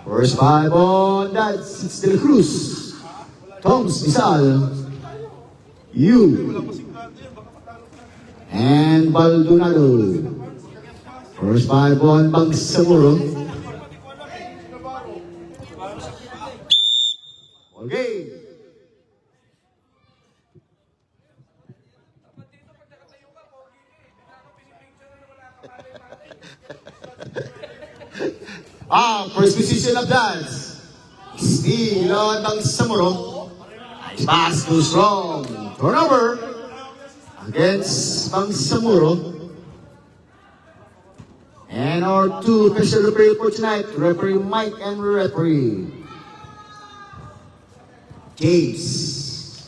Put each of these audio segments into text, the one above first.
First 5 on that. It's De La Cruz. Toms Rizal. Yu. And Baldonado. First 5 on Bangsamoro. Okay. First position of dance. Steal on Bangsamoro. Nice pass goes wrong. Turnover against Bangsamoro. And our two special referee for tonight, referee Mike and referee James.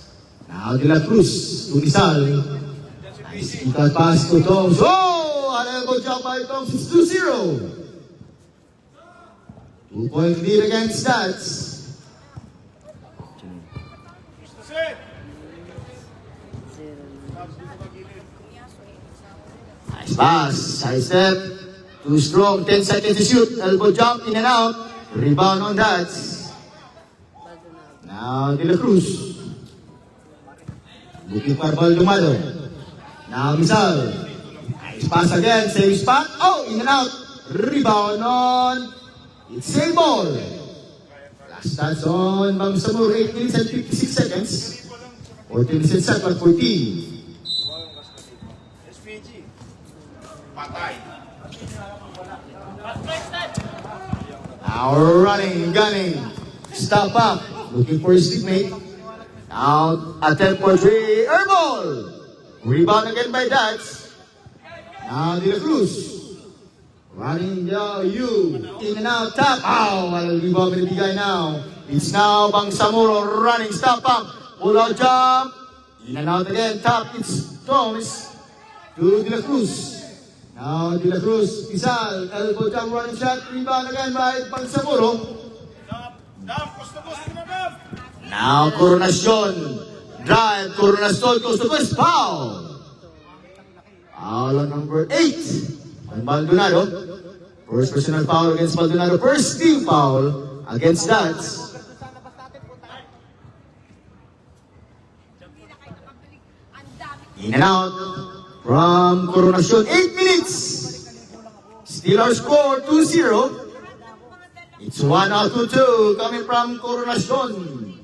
Now De La Cruz to Rizal. Nice kick pass to Toms. Oh! An elbow jump by Toms. It's 2-0. 2-point lead against Stats. Nice pass. Side step. Too strong. 10 seconds to shoot. Elbow jump in and out. Rebound on that. Now De La Cruz. Looking for Baldonado. Now Rizal. Nice pass again. Same spot. Oh, in and out. Rebound on. It's same ball. Last touch on Bangsamoro. 8 minutes and 56 seconds. 14 minutes and 7, 14. Now running, gunning. Stop up. Looking for his teammate. Now attempt for 3. Air ball. Rebound again by Dats. Now De La Cruz. Running you. In and out. Tap. Oh, walang rebound binibigay now. It's now Bangsamoro running. Stop up. Pull out jump. In and out again. Tap. It's Thomas to De La Cruz. Now De La Cruz, Rizal, elbow jump, running shot, rebound again by Bangsamoro. Now Coronacion, drive, Coronacion goes to first foul. Foul on number 8 on Baldonado. First personal foul against Baldonado, first team foul against Dats. In and out from Coronacion, 8 minutes. Still our score, 2-0. It's 1 out to 2 coming from Coronacion.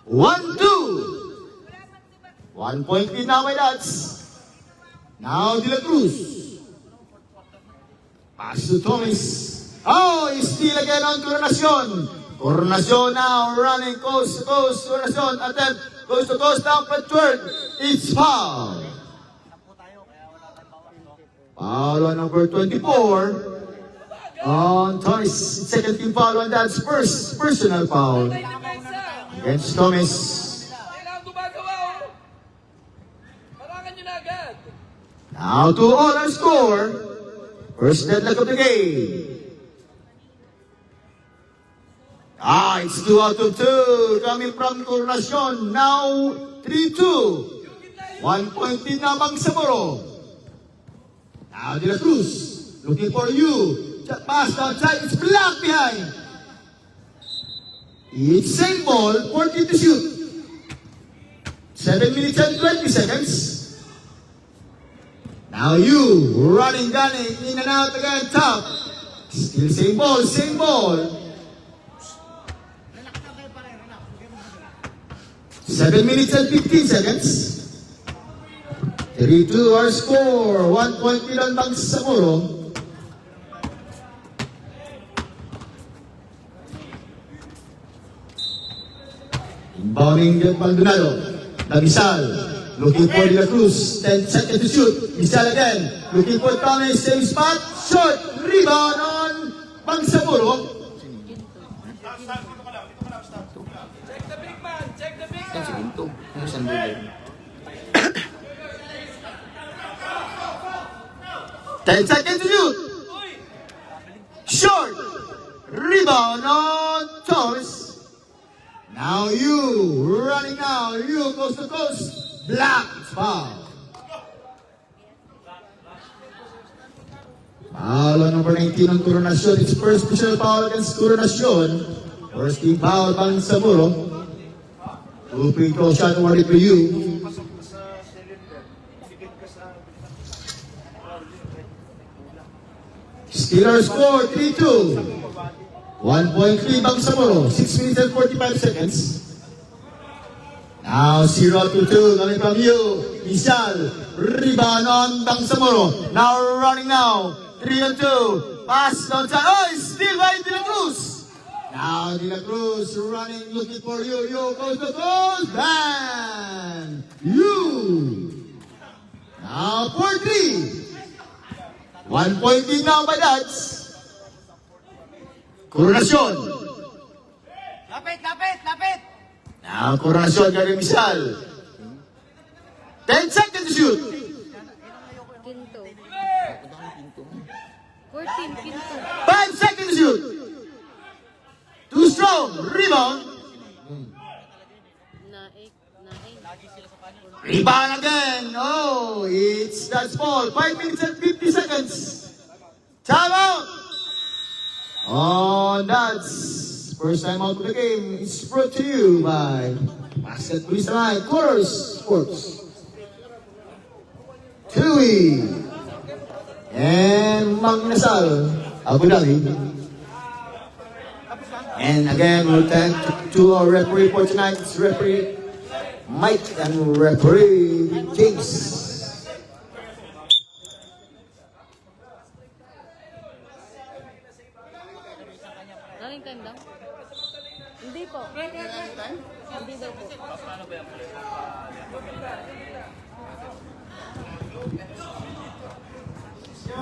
1-2. 1 point lead now by Dats. Now De La Cruz. Pass to Thomas. Oh, he's still again on Coronacion. Coronacion now running coast to coast. Coronacion attempt coast to coast down for third. It's foul. Foul on number 24 on Thomas. Second team foul on that. First personal foul against Thomas. Now to all our score. First deadlock of the game. It's 2 out of 2 coming from Coronacion. Now 3-2. 1 point lead na Bangsamoro. Now De La Cruz, looking for you. Pass outside, it's blocked behind. It's same ball, 40 to shoot. 7 minutes and 20 seconds. Now you, running, gunning, in and out again, top. Still same ball, same ball. 7 minutes and 15 seconds. 3-2 our score. 1 point lead on Bangsamoro. Inbounding Baldonado. Rizal. Looking for De La Cruz. 10 seconds to shoot. Rizal again. Looking for Thomas. Same spot. Short. Rebound on Bangsamoro. Check the big man. Check the big man. 10 seconds to shoot. Short. Rebound on Torres. Now you. Running now. You coast to coast. Black. Foul. Foul on number 19 ng Coronasyon. It's first personal foul against Coronasyon. First team foul, Bangsamoro. 2 free throw shot awarded to you. Steelers score 3-2. 1.3 Bangsamoro. 6 minutes and 45 seconds. Now 0-2 coming from you. Isal. Rebound on Bangsamoro. Now running now. 3-2. Pass outside. Oh, it's still by De La Cruz. Now De La Cruz running, looking for you. You goes to goal. Bang! You. Now 4-3. 1 point lead now by Dats. Coronasyon. Lapit, lapit, lapit! Now Coronasyon galing Misal. 10 seconds to shoot. Pinto. 14, pinto. 5 seconds to shoot. Too strong. Rebound. Naik. Rebound again. Oh, it's that ball. 5 minutes and 50 seconds. Time out. Oh, that's first time out of the game. It's brought to you by Basket Police Line, Colors Sports. Tui and Magnasal, Abu Dhabi. And again, we'll thank to our referee for tonight. It's referee Mike and referee James. Running time daw? Hindi po. Hindi daw po.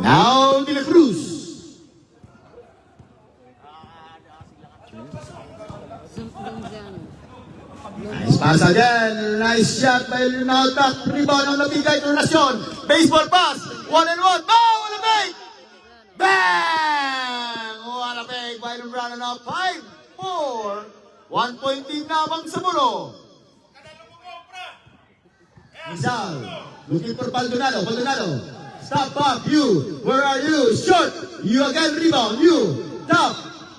Now, De La Cruz. Zamzano. Nice pass again. Nice shot by Lunaltak. Rebound on the Bigay Internacion. Baseball pass. 1-1. Oh, what a fake! Bang! What a fake by Lumbrano now. 5-4. 1 point lead na Bangsamoro. Misal. Looking for Baldonado. Baldonado. Stop up. You. Where are you? Short. You again rebound. You. Top.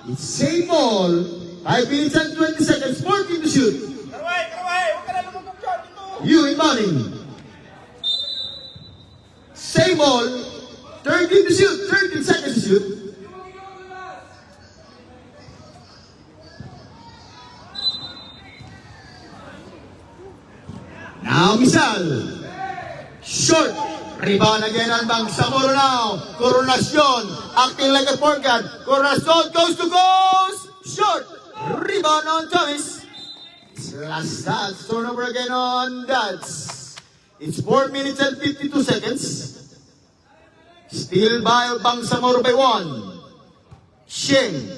It's same ball. 5 minutes and 20 seconds. 14 to shoot. You inbounding. Same ball. 13 to shoot. 13 seconds to shoot. Now Misal. Short. Rebound again on Bangsamoro now. Coronasyon. Acting like a point guard. Coronasyon goes to goals. Short. Rebound on Thomas. It's last dance. Turnover again on Dats. It's 4 minutes and 52 seconds. Still by Bangsamoro by 1. Sheng.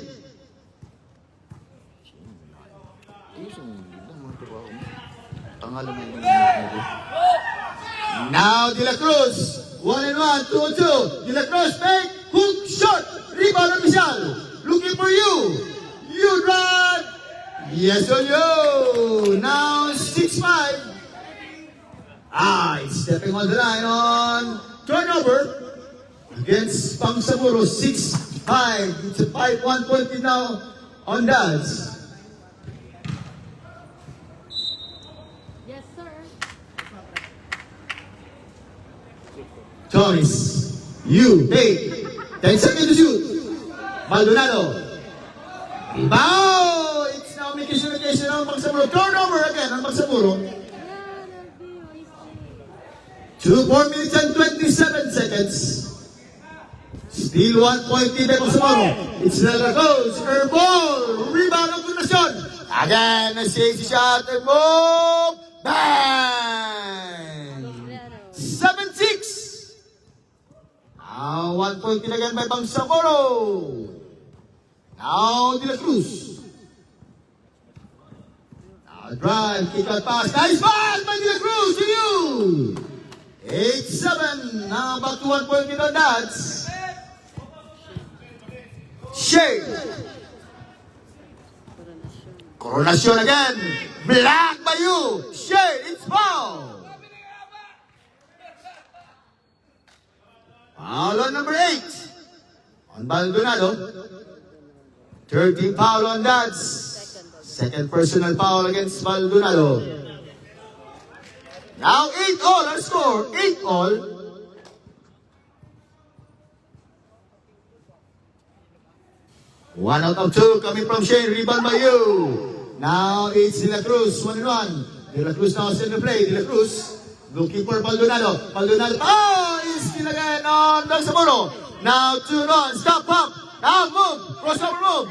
Now De La Cruz. 1-1, 2-2. De La Cruz fake. Hook shot. Rebound on Misal. Looking for you. You drive. Yes or no. Now 6-5. It's stepping on the line on turnover against Bangsamoro. 6-5. It's a 5-1 point lead now on Daz. Yes, sir. Thomas, you, take 10 seconds to shoot. Maldonado. Rebound! It's now making sure on Bangsamoro. Turnover again on Bangsamoro. 4 minutes and 27 seconds. Still 1 point lead by Bangsamoro. It's De La Cruz. Air ball. Rebound of Coronasyon. Again, a safety shot. And boom! Bang! 7-6. Now 1 point lead again by Bangsamoro. Now De La Cruz. Now drive, kick out pass. Nice pass by De La Cruz to you. 8-7. Now back to 1 point lead on that. Shea. Coronasyon again. Black by you. Shea, it's foul. Foul on number 8. on Baldonado. 13 foul on that. Second personal foul against Baldonado. Now 8 all our score. 8 all. One out of two coming from Shane. Rebound by you. Now it's De La Cruz. 1-1. De La Cruz now send the play. De La Cruz looking for Baldonado. Baldonado. Oh! He's still again on Bangsamoro. Now 2-1. Stop up. Now move. Crossover move.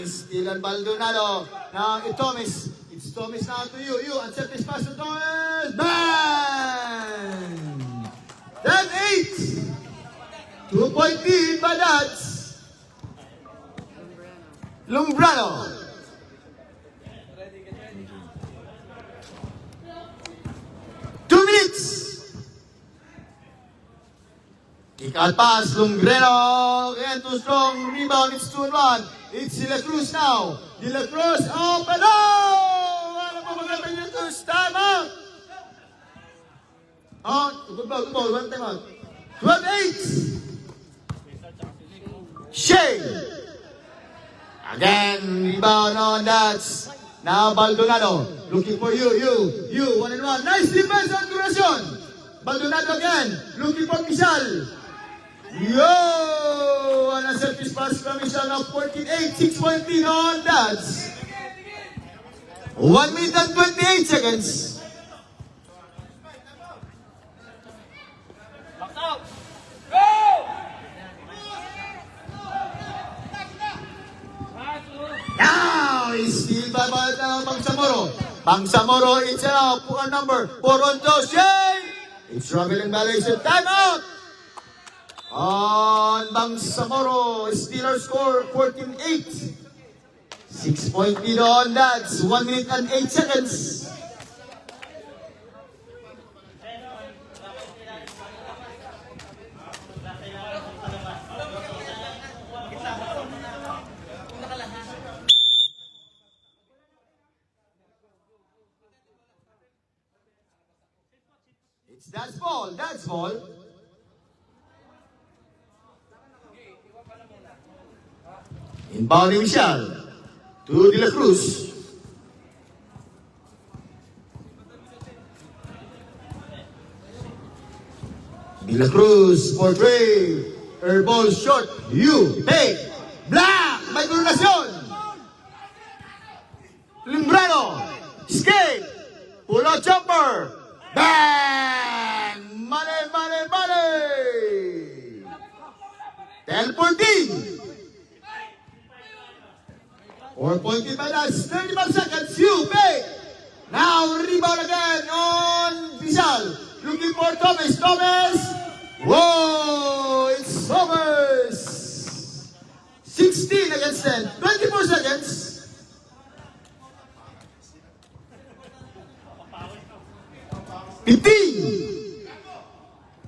Still on Baldonado. Now it's Thomas. It's Thomas now to you. You accept this pass to Thomas. Bang! Then 8. 2-point lead by that. Lumbrano. Kick out pass, Lumbrano. Again, too strong. Rebound, it's 2-1. It's De La Cruz now. De La Cruz, open up! Ano pa maganda yun to? Time out! Oh, good ball. One time out. 12-8. Shea. Again, rebound on that. Now Baldonado. Looking for you. 1-1. Nice defense on Duracion. Baldonado again. Looking for Michal. And a service pass from Michal now 14-8. 6-point lead on that. 1 minute and 28 seconds. Now is still by Bangsamoro. Bangsamoro, it's a number 4 on Shane. It's traveling violation. Time out. On Bangsamoro, still our score 14-8. 6-point lead on that. 1 minute and 8 seconds. That's ball. Inbound Michal to De La Cruz. De La Cruz for three. Air ball short. You take. Black. May Coronacion. Lumbrano. Skate. Pull out jumper. Bang! Money! 10-14. 4-point lead by us. 35 seconds. You pay. Now rebound again on Vizal. Looking for Thomas. Whoa! It's over. 16 against 10. 24 seconds. Big!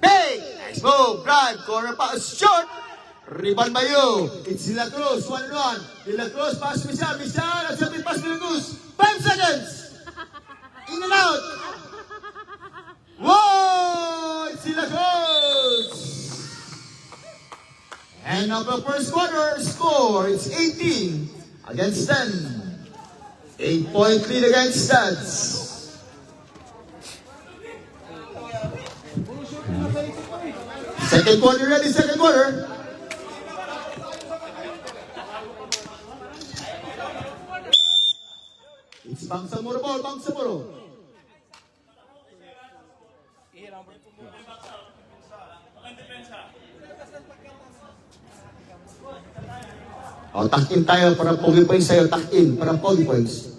Nice move. Drive. Corner pass. Short. Rebound by you. It's De La Cruz. 1-1. De La Cruz pass to Michal. Accepted pass to De La Cruz. 5 seconds. In and out. Whoa! It's De La Cruz. And of the first quarter score, it's 18 against 10. 8-point lead against Stats. Second quarter ready, second quarter. It's Bangsamoro ball, Bangsamoro. O, takin tayo para pogi points sa'yo. Takin para pogi points.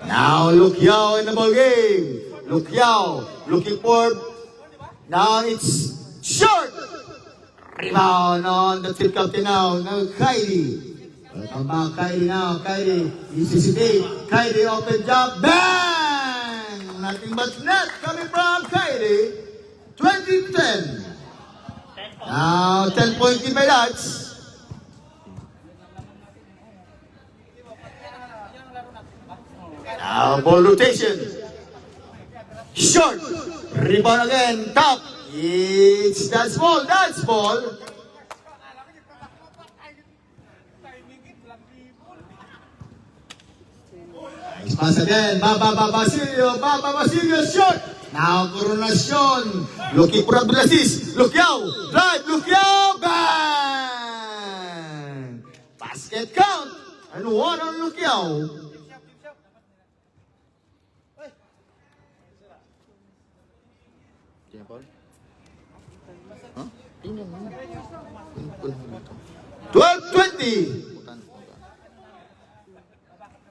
Now, Lukyao in the ball game. Lukyao looking for. Now it's short. Rebound on the field captain now. Now, Kylie. Welcome back, Kylie now. Kylie. ECCD. Kylie open jump. Bang! Nothing but net coming from Kylie. 20-10. Now, 10-point lead by Dutch. Now ball rotation. Short. Rebound again. Top. It's that's ball. That's ball. Nice pass again. Baba Basilio. Short. Now Coronacion. Looking for Abdulaziz. Lukyao. Drive. Lukyao. Bang. Basket count. And one on Lukyao. Hindi na, Paul? Huh? Hindi na. 12-20.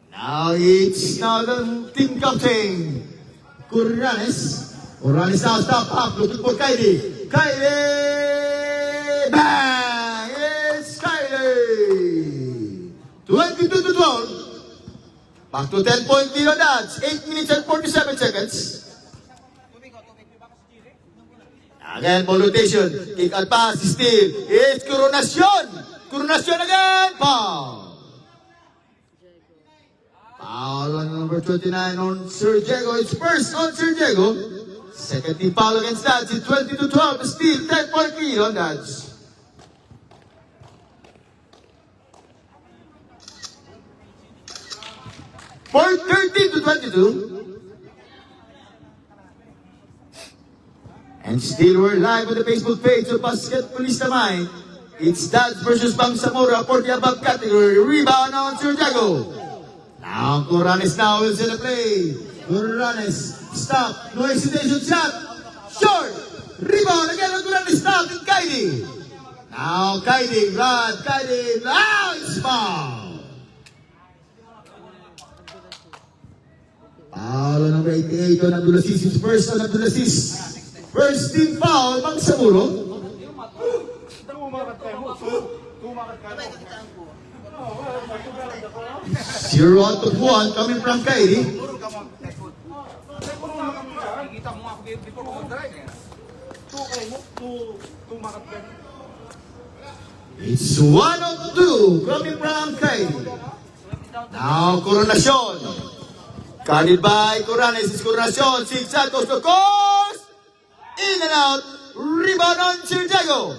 Now it's the team captain, Coronanes. Coronanes now stop up, looking for Kylie. Kylie! Bang! It's Kylie! 22-12. Back to 10-point lead on that. 8 minutes and 47 seconds. Again, ball rotation. Kick out pass, steal. It's Coronacion. Coronacion again. Foul. Foul on number 29 on Sir Diego. It's first on Sir Diego. Second team foul against that. It's 20-12. Steal. 10-point lead on that. For 13-22. And still we're live on the Facebook page of Basketballista Mind. It's Dads versus Bangsamoro for the above category. Rebound on Sir Diego. Now Coronanes now is in the play. Coronanes, stop. No hesitation shot. Short. Rebound again on Coronanes. Stop in Kylie. Now Kylie, Rod, Kylie. Now it's foul. Foul on number 88 on Abdulaziz. It's first on Abdulaziz. First team foul, Bangsamoro. Zero out of one coming from Kylie. It's 1 of 2 coming from Kylie. Now Coronacion. Guarded by Coronanes. It's Coronacion. Zigzag goes to course. In and out. Rebound on Sir Diego.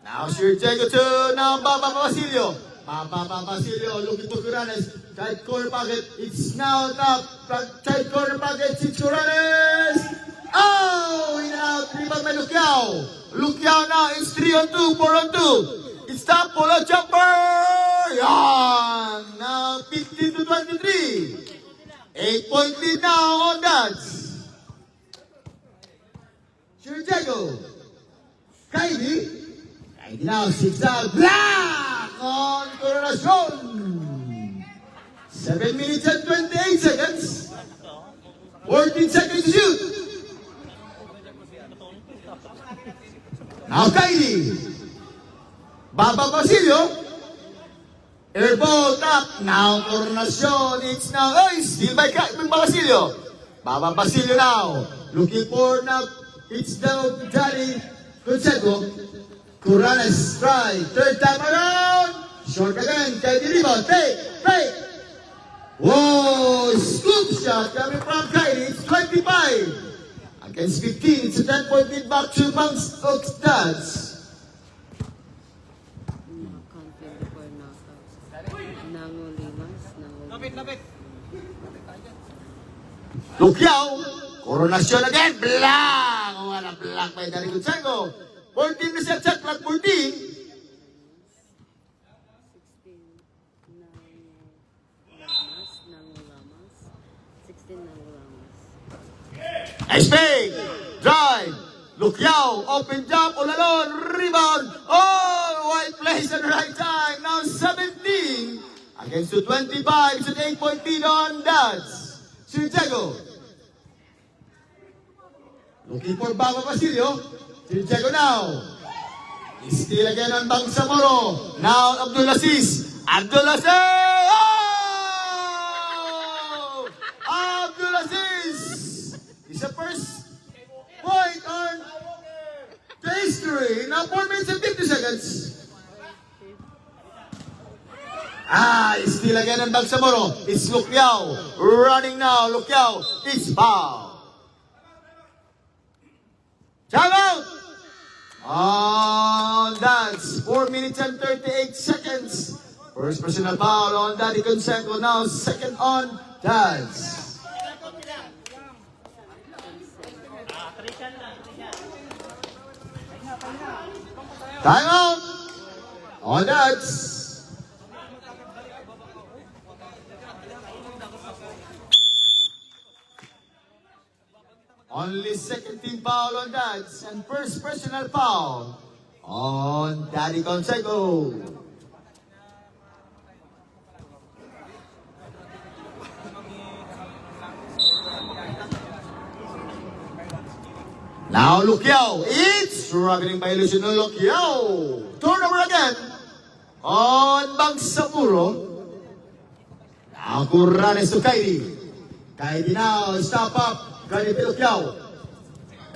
Now Sir Diego to now Baba Basilio. Baba Basilio looking for Coronanes. Tight corner pocket. It's now top. Tight corner pocket. It's Coronanes. Oh! In and out. Rebound by Lukyao. Lukyao now. It's 3 on 2. 4 on 2. It's top. Polo jumper. Yan. Now 15-23. 8-point lead now on that. Sir Diego. Kylie. Kylie now sits out. Black on Coronacion. 7 minutes and 28 seconds. 14 seconds to shoot. Now Kylie. Baba Basilio. Air ball top. Now Coronacion. It's now. Still by Basilio. Baba Basilio now. Looking for now. It's the Johnny Conseco. Coronanes try. Third time around. Short again. Kylie rebound. Fake. Whoa. Scoop shot coming from Kylie. It's 25. Against 15. It's a 10-point lead back to Banks of Dads. Lukyao. Coronacion again. Blank. What a blank by Johnny Conseco. 14 na siya. Check clock 14. 16 Nice fake. Drive. Lukyao. Open jump. Olalon. Rebound. Oh, white place at the right time. Now 17. Against the 25. It's an 8-point lead on Dads. Sir Diego. Looking for Baba Basilio. Sir Diego now. He's still again on Bangsamoro. Now Abdulaziz. Abdulaziz! Oh! Abdulaziz! It's the first point on the history. Now 4 minutes and 50 seconds. Still again ang Bangsamoro. It's Lukyao. Running now. Lukyao. It's foul. Time out! That's 4 minutes and 38 seconds. First personal foul on Daddy Conseco. Now second on Dads. Time out! On Dads. Only second team foul on Dads and first personal foul on Daddy Conseco. Now Lukyao, it's struggling violation of Lukyao. Turnover again on Bangsamoro. Now Curanes to Kaidi. Kaidi now, stop up. Kaidi to Lukyao.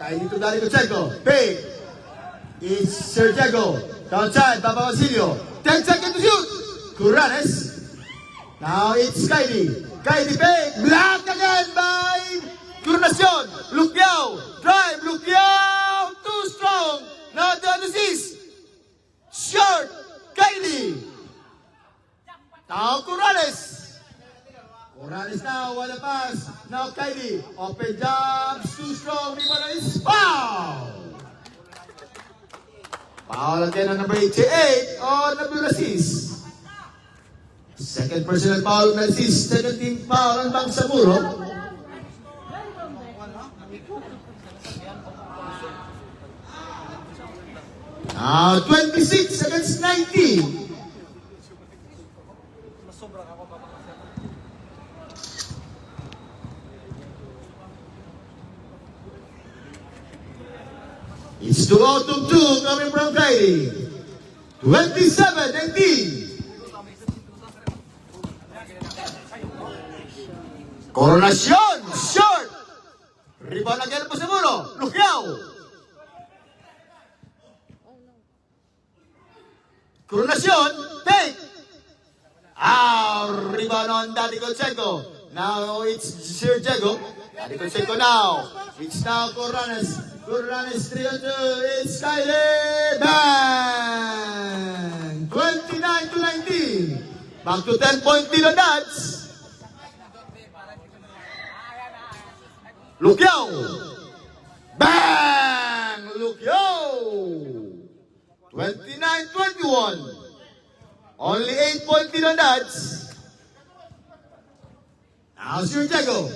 Kaidi to Daddy Conseco. Big. It's Sergio. Downside, Papa Basilio. 10 seconds to shoot. Curanes. Now it's Kaidi. Kaidi big. Blocked again by Curnacion. Lukyao. Drive. Lukyao. Too strong. Now the assist. Short. Kaidi. Now Curanes. Curanes now. Wala pass. Now Kaidi. Open jumps. Too strong. Rebound is foul. Foul again on number 88 on Abdulaziz. Second personal foul on Abdulaziz. Second team foul on Bangsamoro. 26 against 19. It's 2 out of 2 coming from Kaidi. 27-19. Coronacion, short. Rebound again po sa muro. Lukyao. Coronacion, take. Rebound on Daddy Conseco. Now it's Sergio. Daddy Conseco now. It's now Coronas. Coronas 3 on 2. It's Kylie. Bang! 29-19. Back to 10-point lead on Dads. Lukyao. Bang! Lukyao. 29-21. Only 8-point lead on Dads. Now Sergio.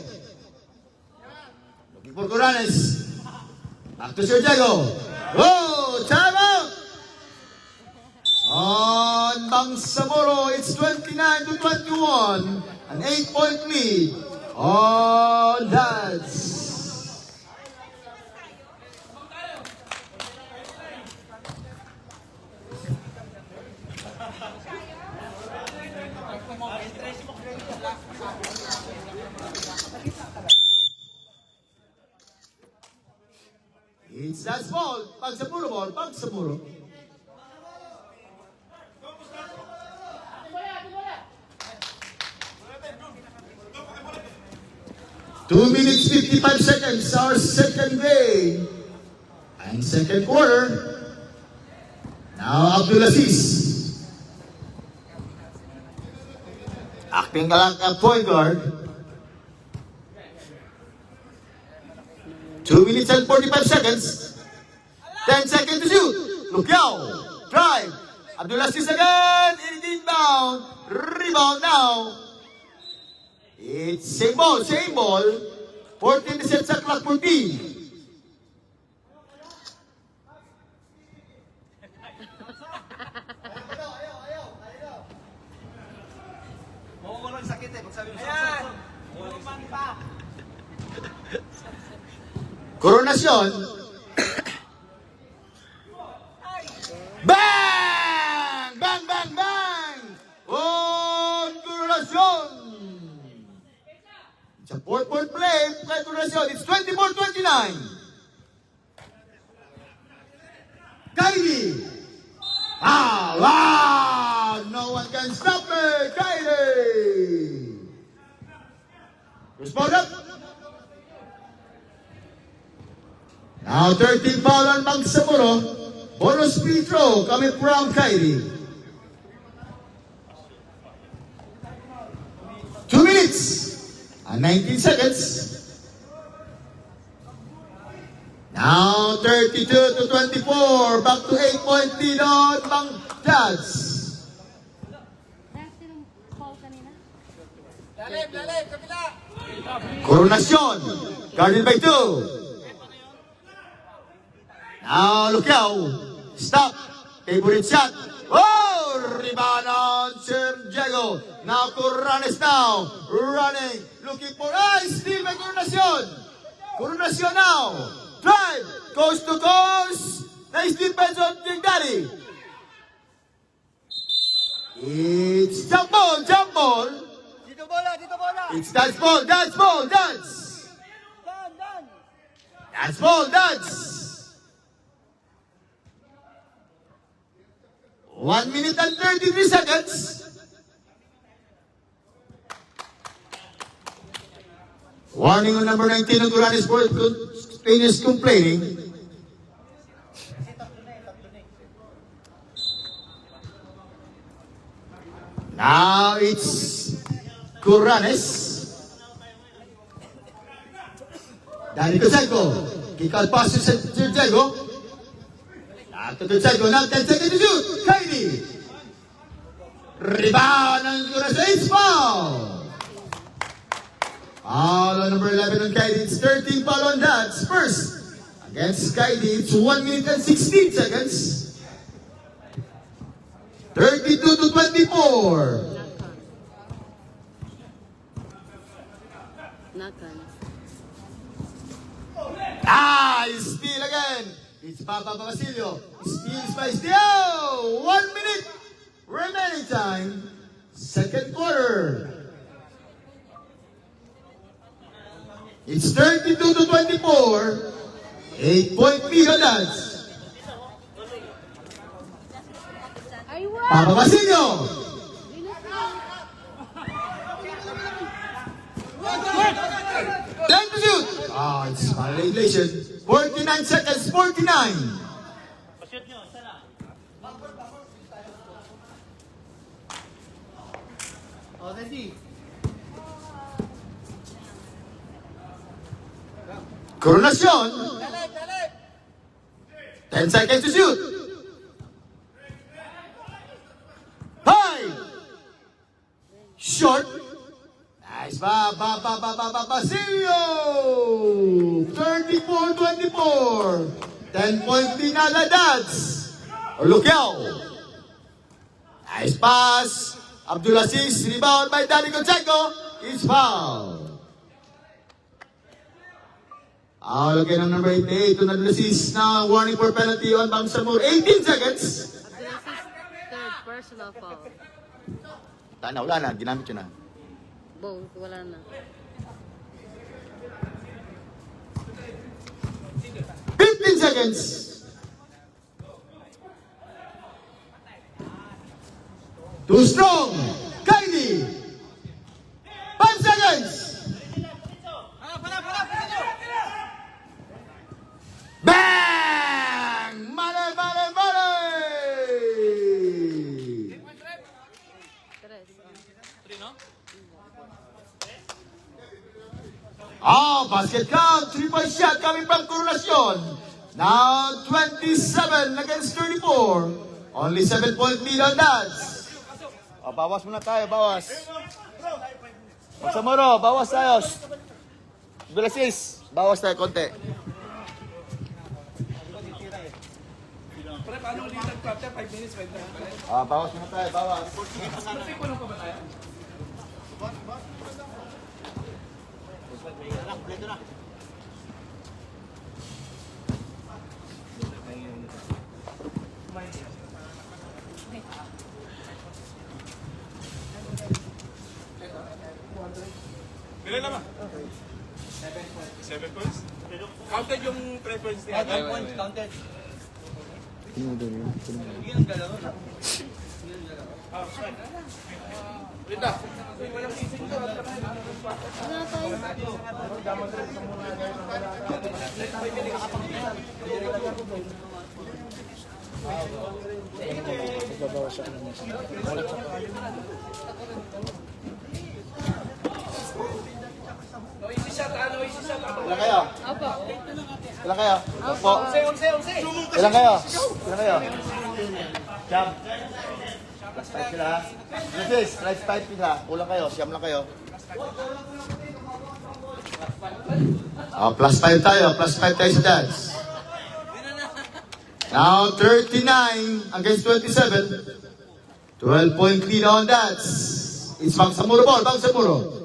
Looking for Coronas. Back to Sergio. Oh, time out! On Bangsamoro, it's 29-21. An 8-point lead on Dads. It's Dads ball. Bangsamoro ball. Bangsamoro. Two minutes, 55 seconds, our second game. And second quarter. Now Abdulaziz. Acting like a point guard. 2 minutes and 45 seconds. 10 seconds to shoot. Lukyao. Drive. Abdulaziz again. Inbound. Rebound now. It's same ball. 14 sets sa clock for team. Walang sakit eh. Pag sabi mo sa Coronacion. Bang! Bang, bang, bang! Oh, Coronacion! It's a 4-point play by Coronacion. It's 24-29. Kaidi. Wow! No one can stop it! Spot up. Now 13 foul on Bangsamoro. Bonus free throw coming from Kyrie. 2 minutes and 19 seconds. Now 32 to 24. Back to 8-point lead on Bang Jazz. Dahil sinong call kanina? Lalim, kapila! Coronacion. Guarded by 2. Now Luquiao. Stop. Favorite shot. Oh! Rebound on Sir Diego. Now Coronanes now. Running. Looking for steal by Coronacion. Coronacion now. Drive. Coast to coast. Nice defense on Big Daddy. It's jump ball. Dito bola! It's dance ball. Dance. Dance ball. 1 minute and 33 seconds. Warning on number 19 of Duranes Sport. Spain is complaining. Now it's Curanes. Danny Cosenco. Kick out pass to Sir Diego. After the cycle, now 10 seconds to shoot. Kylie. Rebound on Curanes. Foul. Foul on number 11 on Kylie. It's 13 foul on that. Spurs against Kylie. It's 1 minute and 16 seconds. 32 to 24. Nakan. Steal again. It's Papa Basilio. Steals by Steele. 1 minute remaining time. Second quarter. It's 32 to 24. 8-point lead on that. Ay, wow! Papa Basilio. Time to shoot. It's violation. 49 seconds. 49. Coronacion. 10 seconds to shoot. 5. Short. Nice. Basilio. 34-24. 10-point lead na Dads. Luquiao. Nice pass. Abdulaziz. Rebound by Danny Gonzago. It's foul. Again on number 88 to Abdulaziz. Now warning for penalty on Bangsamoro. 18 seconds. Abdulaziz, third personal foul. Wala na. Ginamit yun na. Bong, wala na. 15 seconds. Too strong. Kylie. 5 seconds. Bang! Male! Tres. Basket count. 3-point shot coming from Coronacion. Now 27 against 34. Only 7-point lead on that. Bawas muna tayo, bawas. Bangsamoro, bawas tayo. Abdulaziz, bawas tayo konti. Bawas muna tayo, bawas. Ilan naman? 7 points? Counted yung 3 points niya. 7 points counted. Ah, Linda. Wala tayo. Ilan kayo? Opo. Ilan kayo? Opo. Ilan kayo? Ilan kayo? Siyam. Plus 5 sila. Francis, plus 5 sila. Kulang kayo. Siyam lang kayo. Plus 5 tayo. Plus 5 tayo sa dance. Now, 39 against 27. 12-point lead on dance. It's Bangsamoro ball. Bangsamoro.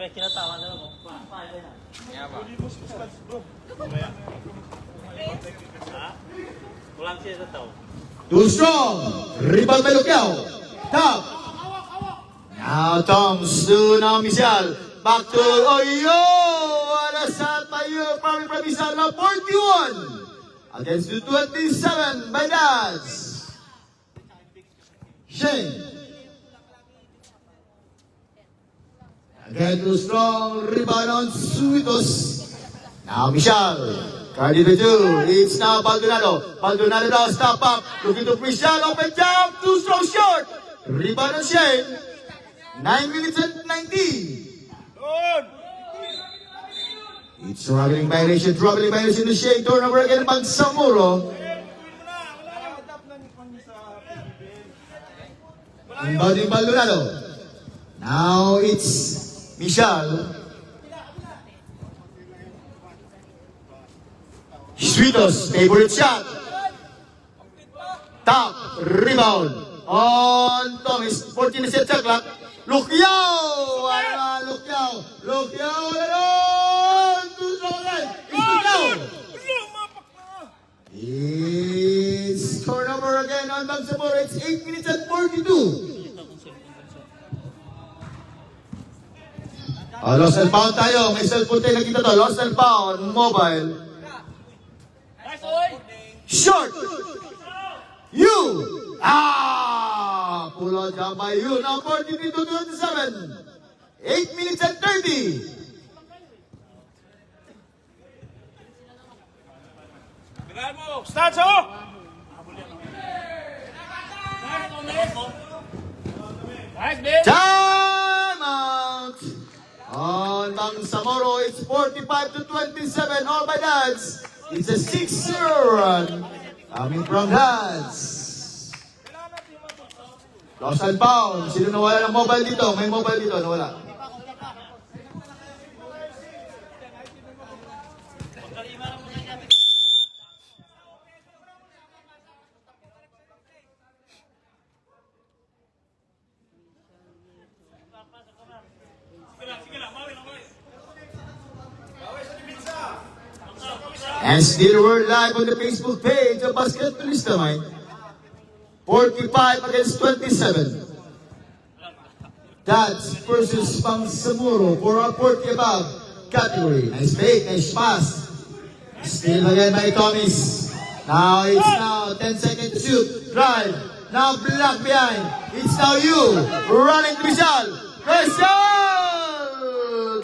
Kinatawa na mo. Kulang siya sa tao. Too strong. Rebound by Luquiao. Top. Now Toms to now Michel. Back to Oyo. What a shot by you from Michel. Now 41 against the 27 by Daz. Shane. Again too strong. Rebound on Suitos. Now Michel. Cardi the two. It's now Baldonado. Baldonado now stop up. Looking to Michel. Open jump. Too strong short. Rebound on Shane. 9 minutes and 19. It's traveling violation. Traveling violation to Shane. Turnover again by Samuro. Inbounding Baldonado. Now it's Michel. Suitos, favorite shot. Top, rebound. On Thomas, 14 set shot clock. Luquiao! Luquiao! Luquiao! It's turnover again on Bangsamoro. It's 8 minutes and 42. Lost and found tayo. May cellphone tayo nakita to. Lost and found. Mobile. Short. You. Pull out down by you. Now 43 to 27. 8 minutes and 30. Bilaan mo. Stats, oh! Time out. On Bangsamoro, it's 45 to 27. All by Dads. It's a 6-0 run coming from Dads. Lost and found. Sino nawala ng mobile dito? May mobile dito. Nawala. And still we're live on the Facebook page of Basketballista Mind. 45 against 27. That's versus Bangsamoro for our 40 above category. Nice fake, nice pass. Still again by Thomas. Now it's now 10 seconds to shoot. Drive. Now block behind. It's now you. Running to Michel. Michel!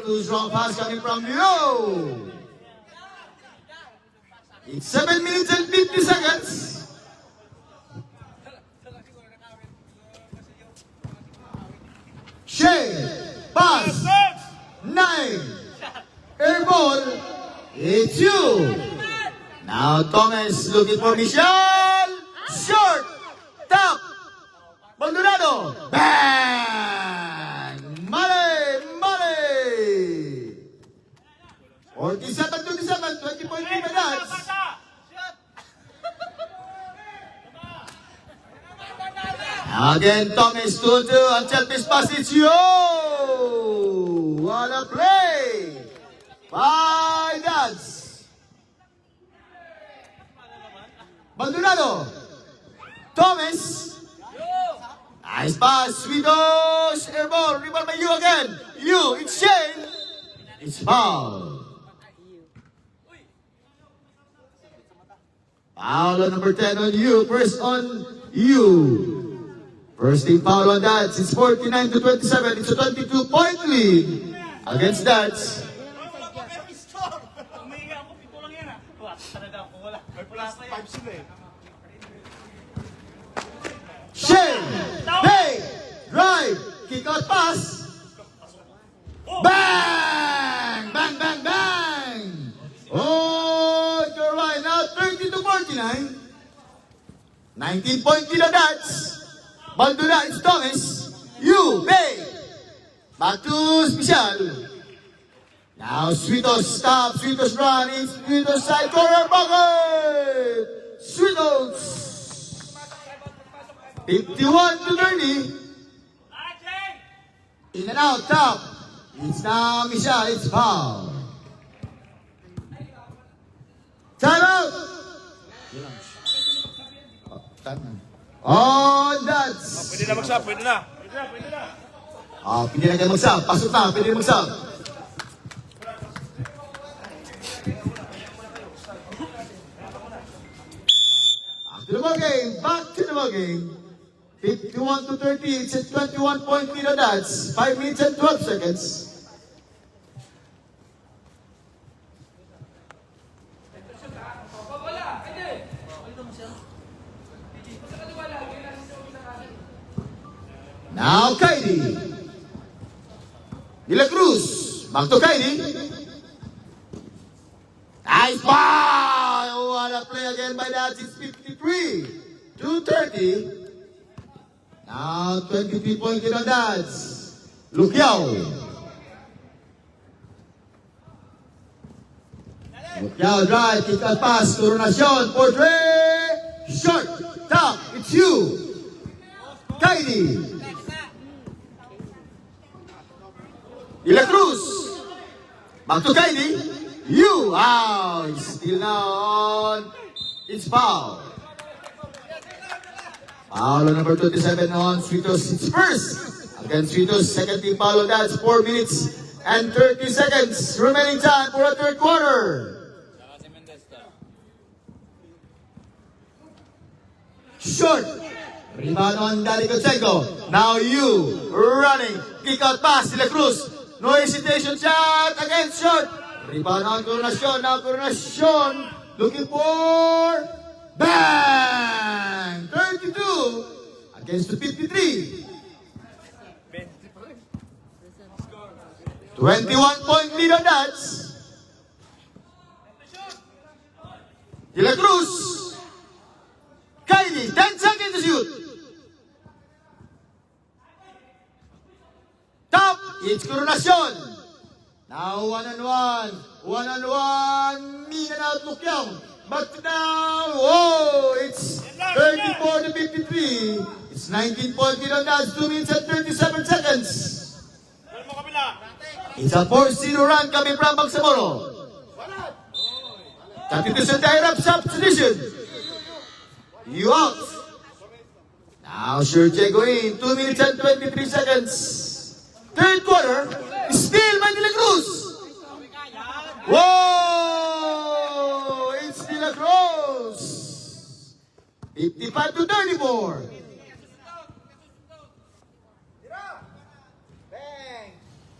Too strong pass coming from you. It's 7 minutes and 50 seconds. Shane, pass, 9, air ball, it's you. Now Thomas looking for Michel, short, top, Baldonado, bang, Male, Male. 47-27, 20.3 minutes. Again, Thomas 2-2 until this pass it's you. What a play by Dads. Baldonado. Thomas. Nice pass. Sweetos. Air ball. Rebound by you again. You. It's Shane. It's foul. Foul on number 10 on you. First on you. First team foul on that. It's 49 to 27. It's a 22-point lead against that. Umihinga ako, pito lang yan ah. Wala, talaga ako, wala. Wala pa yan. 5 sila eh. Shane! Hey! Drive! Kick out pass! Bang! Bang, bang, bang! Oh, you're right. Now 30 to 49. 19-point lead on that. Balduna, it's Thomas. You, Bay. Back to Special. Now Sweetos stop. Sweetos run. It's Sweetos side corner bucket. Sweetos. 51 to 30. In and out, top. It's now Michelle. It's foul. Time out. Oh, time out. On that. Pwede na mag-sub, pwede na. Pwede na. Pwede na kayo mag-sub. Pasok na, pwede na mag-sub. Back to the ball game. Back to the ball game. 51 to 30. It's a 21-point lead on that. 5 minutes and 12 seconds. Now Kylie. De La Cruz. Back to Kylie. Nice ball! What a play again by that. It's 53 to 30. Now 23-point lead on that. Luquiao. Luquiao drive. Kick out pass. Coronacion. Portrait. Short. Top. It's you. Kylie. De La Cruz. Back to Kylie. You. Wow. It's still now on. It's foul. Foul on number 27 on Sweetos. It's first against Sweetos. Second team foul on that. It's 4 minutes and 30 seconds. Remaining time for a third quarter. Short. Rebound on Danny Conseco. Now you running. Kick out pass. De La Cruz. No hesitation shot against short. Rebound on Coronacion. Now Coronacion looking for bang! 32 against the 53. 21-point lead on that. De La Cruz. Kylie, 10 seconds to shoot. Top, it's Coronacion. Now one-on-one. One-on-one. In and out, Luquiao. But now, whoa, it's 34 to 53. It's 19-point lead on that. 2 minutes and 37 seconds. Dali mo kabila. It's a 4-0 run coming from Bangsamoro. Substitution time up, substitution. You out. Now Sergio go in. 2 minutes and 23 seconds. Third quarter, still by De La Cruz. Whoa! It's De La Cruz. 55 to 34.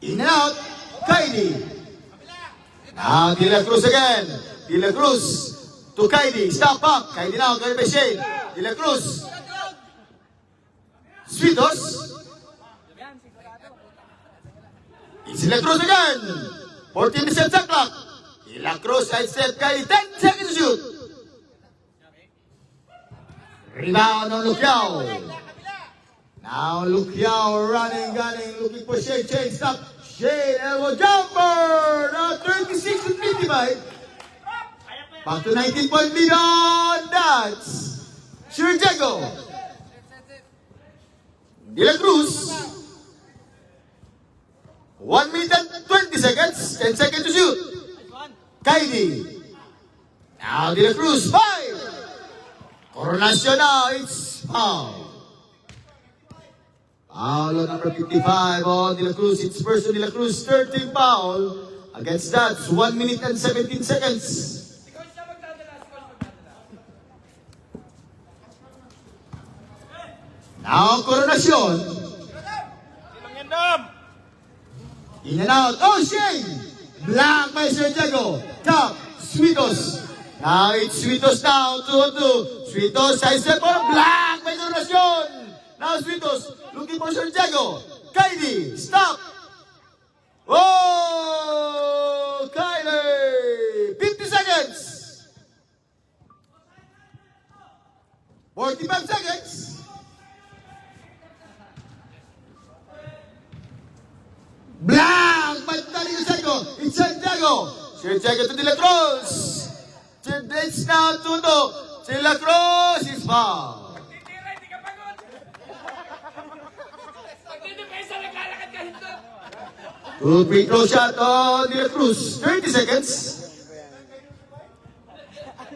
In and out, Kylie. Now De La Cruz again. De La Cruz to Kylie. Stop up. Kylie now, carried by Shane. De La Cruz. Sweetos. It's De La Cruz again. 14 seconds on clock. De La Cruz side step. Kylie, 10 seconds to shoot. Rebound on Luquiao. Now Luquiao running, gunning, looking for Shane. Shane stop. Shane elbow jumper. Now 36 to 55. Back to 19-point lead on that. Sergio. De La Cruz. 1 minute and 20 seconds. 10 seconds to shoot. Kylie. Now De La Cruz. 5. Coronacion now. It's foul. Foul on number 55 on De La Cruz. It's first on De La Cruz. 13 foul. Against that, 1 minute and 17 seconds. Now, Coronasyon. Silang yan, Dam. In and out. Oh, Shane! Blank by Santiago. Top, Sweetos. Now it's Sweetos now. 2-2. Sweetos, side step for blank by Coronasyon. Now Sweetos looking for Santiago. Kylie, stop. Oh, Kylie. 50 seconds. 45 seconds. Blank! Pagtali ng Santiago. It's Santiago. Santiago to De La Cruz. It's now 2-2. De La Cruz is foul. Titira, hindi ka pagod. Pag dinipesa, naglalakad ka hindi. Two free throw shot on De La Cruz. 30 seconds.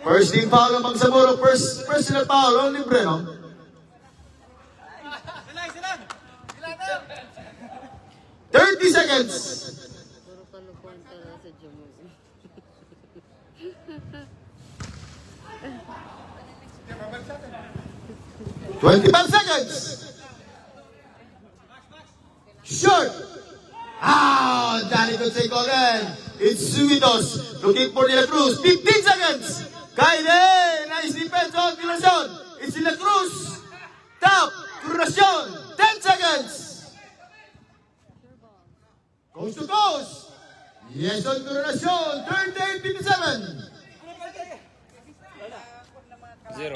First team foul ng Bangsamoro. First personal foul on Libreno. Silang. 30 seconds. Puro kalukuhan talaga sa Jamo. 25 seconds. Short. Ah, Danny could take again. It's Suitos looking for De La Cruz. 15 seconds. Kaide. Nice defense on Coronasyon. It's De La Cruz. Top. Coronasyon. 10 seconds. Coast to coast. Yes on Coronasyon. 38-57. 0.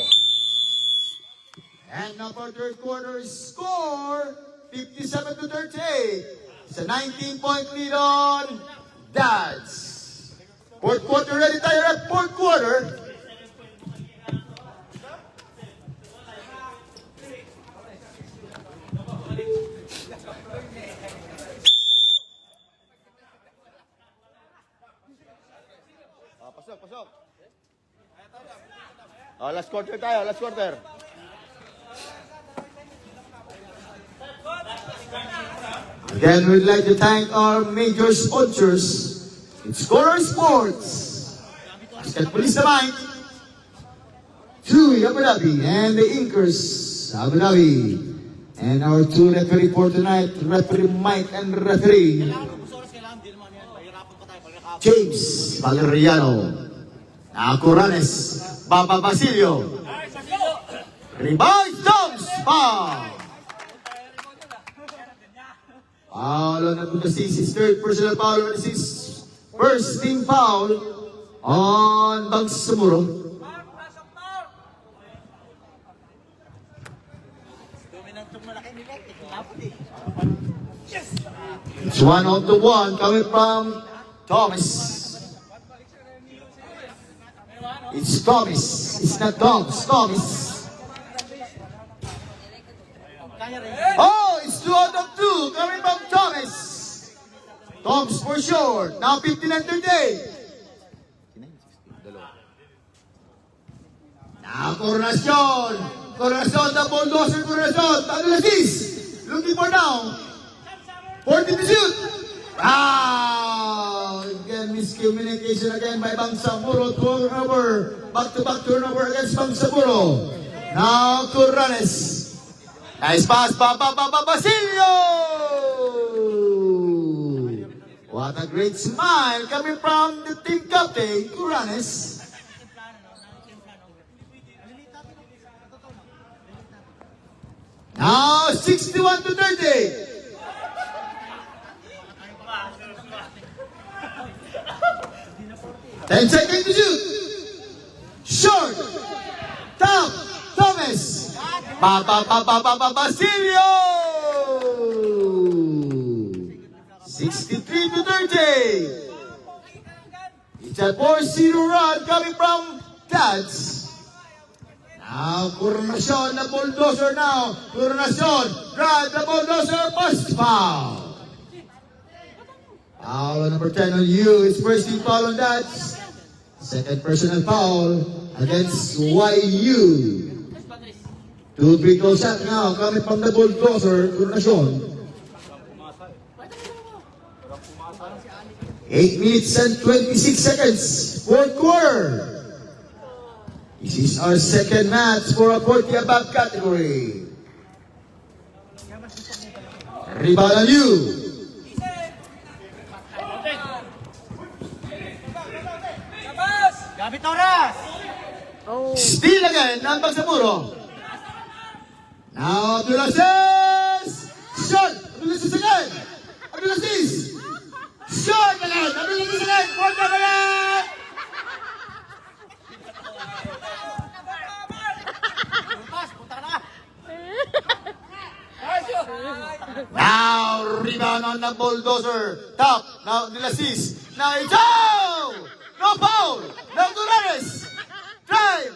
And now for third quarter score, 57-38. It's a 19-point lead on Dads. Fourth quarter ready tayo at fourth quarter. Pasok. Oh, last quarter tayo, last quarter. Again, we'd like to thank our major sponsors. It's Scorer Sports, Basket Police Naman, TUI Abu Dhabi, and the Inkers Abu Dhabi. And our two referee for tonight, referee Mike and referee James Valeriano. Acuranes, Baba Basilio. Rebound, Toms, foul. Foul on the his third personal foul on his first team foul on Bangsamoro. It's 1-on-1 coming from Thomas. It's Thomas. It's not Thomas. Thomas. Oh, it's 2-on-2 coming from Thomas. Thomas for sure. Now 59-38. Now Coronasyon. Coronasyon, the bulldozer Coronasyon. Taglasis. Looking for now. 40 to shoot. Ah! Again, miscommunication again by Bangsamoro. Turnover. Back-to-back turnover against Bangsamoro. Now Curanes. Nice pass. Basilio! What a great smile coming from the team captain, Curanes. Now 61-30. 10 seconds to shoot. Short. Top. Thomas. Basilio. 63-30. It's a 4-0 run coming from Dads. Now, Coronasyon, the bulldozer now. Coronasyon, grab the bulldozer, first foul. Foul number 10 on you. It's first team foul on that. Second personal foul against YU. 2 free throw shot now coming from the bulldozer, Coronasyon. 8 minutes and 26 seconds. Fourth quarter. This is our second match for a 40 above category. Rebound on you. Gabi Torres! Oh. Steal again ng Pagsamuro. Now, Abdulaziz! Shot! Abdulaziz again! Abdulaziz! Shot again! Abdulaziz again! Point up again! Bukas, punta ka na! Now, rebound on the bulldozer. Top. Now, Abdulaziz. Now, it's out! No foul! Now, Duranes! Drive!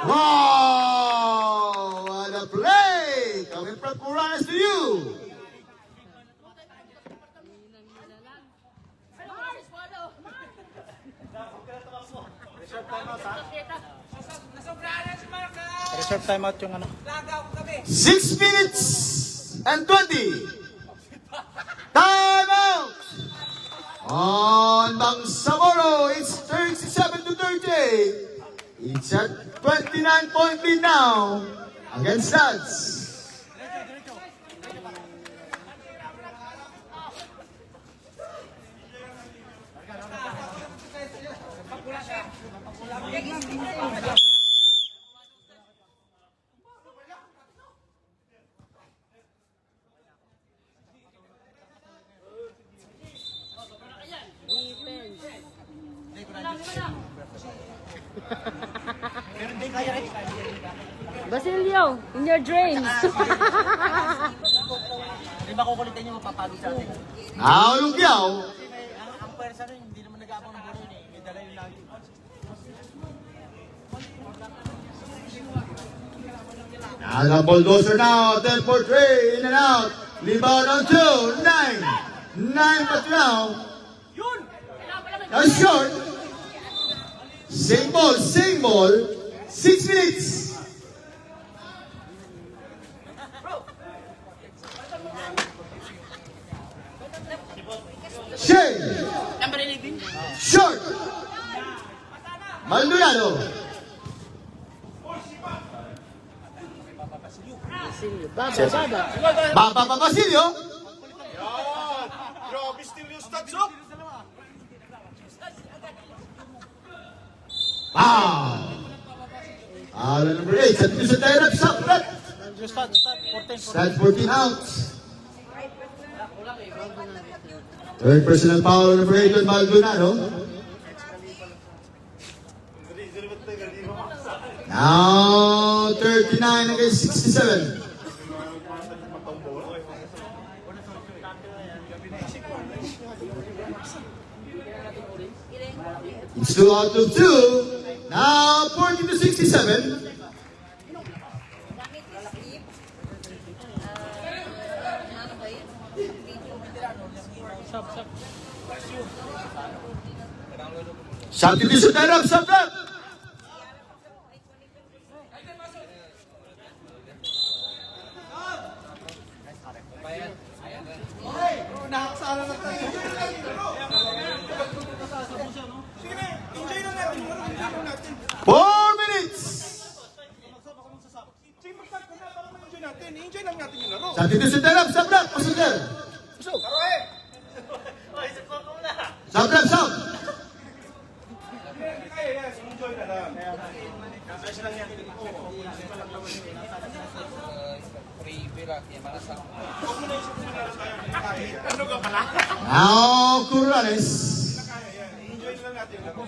Wow! What a play! Coming from Curanes to you. Reserve timeout yung ano. 6 minutes and 20. Time out! On Bangsamoro, it's 37 to 30. It's at 29-point lead now against Stats. Basilio, in your dreams. Di ba kukulitin yung mapapagod sa atin? Now, Lugyao. Ang pwersa rin, hindi naman nag-aabang ng buro yun eh. May dala yung lagi. Now, the bulldozer now, 10 for 3, in and out. Rebound on 2, 9. 9 but now. Now short. Same ball, 6 minutes. Shea. Short. Maldonado. Basilio. Baba. Baba Basilio. Grabe still yung stats, oh! Wow. Number 8. Sa dito sa direct shot. Start, 14. Stand 14 out. Third personal foul number 8 on Maldonado. Now 39 against 67. It's 2 out of 2. Now 40 to 67. Substitution time up, sub up. Nakakasala na tayo. Sige na, enjoy lang natin. Enjoy natin. 4 minutes. Sige, mag-start ka na para ma-enjoy natin. Enjoy lang natin yung laro. Substitution time up, sub up. Passenger. Laro eh! Sub up, sub. Kaya yes, enjoy na lang. Kasi lang yan. Ano ka pala? Now Curanes. Enjoy na lang natin yung laro.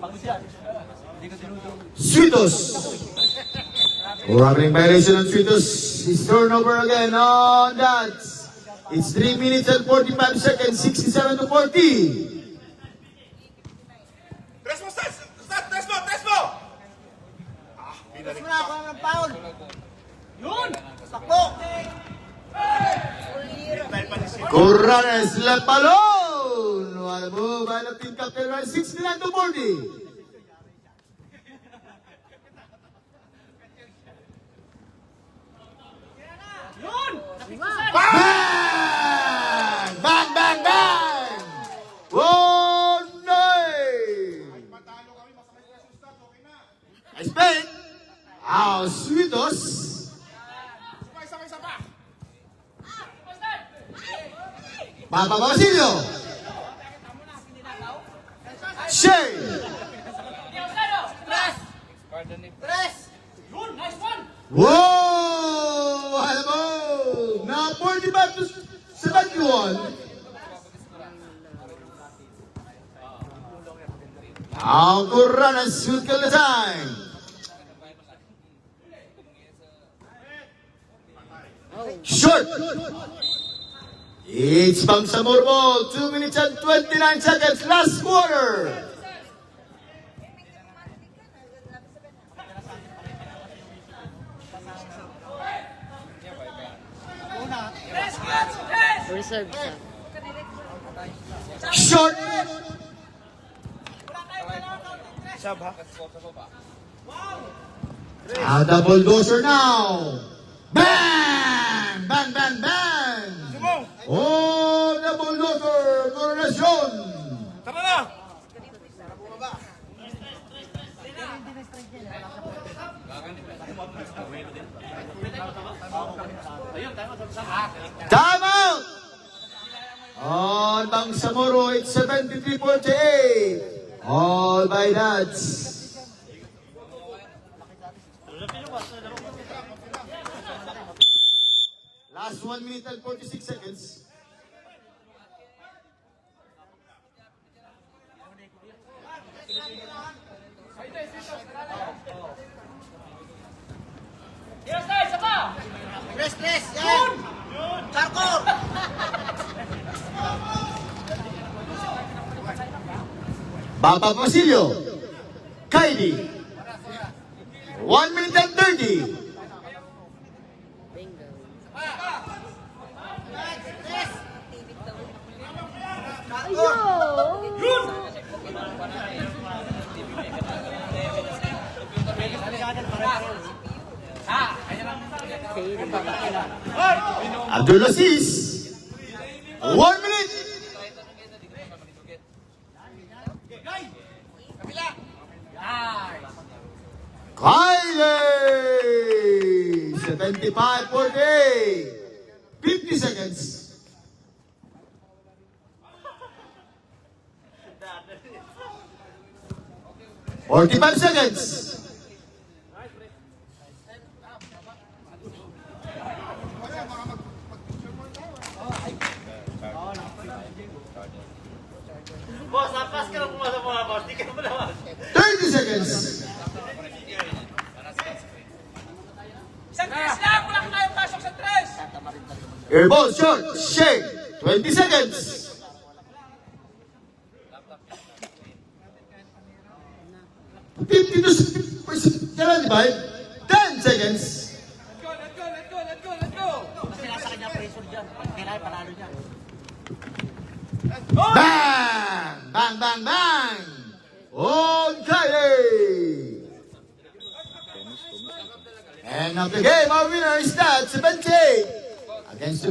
Pagod yan. Hindi ko tinutong. Sweetos. Rubbing violation on Sweetos. His turnover again on that. It's 3 minutes and 45 seconds, 67 to 40. Tres mo, Stats! Stats, tres mo, tres mo! Ah, binalik Wala pa. ako ng foul. Yun! Sakto! Curanes left alone. What a move by the team captain, 69 to 40. Bang! Bang, bang, bang! Oh, no! Nice play. Sweetos. Sabay, sabay, sabay! Papa Basilio. Shea. Whoa! Hello! Now 45 to 71. Now to run and shoot kill the time. Short. It's Bangsamoro ball. 2 minutes and 29 seconds. Last quarter. Reserve siya. Short. The bulldozer now. Bang! Bang, bang, bang! Oh, the bulldozer! Coronation! Tara na! Time out! On Bangsamoro, it's 73-48. All by Dads. Last 1 minute and 46 seconds. Papa Basilio. Kaidi. 1 minute and 30. Bingo. Ayun! Abdul Aziz. 1 minute. Kylie. 75-48. 50 seconds. Forty-five seconds. Boss, lakas ka lang pumasok mga boss. Di ka na malawas. 30 seconds. Isang tres lang! Wala ka tayong pasok sa tres! Airball short. Shake. 20 seconds. $50 to 75. 10 seconds. Let's go! Kasi nasa kanya pressure dyan. Pag kailangan, panalo niya. Bang! Bang, bang, bang! On Kylie! And of the game, our winner is that 78 against the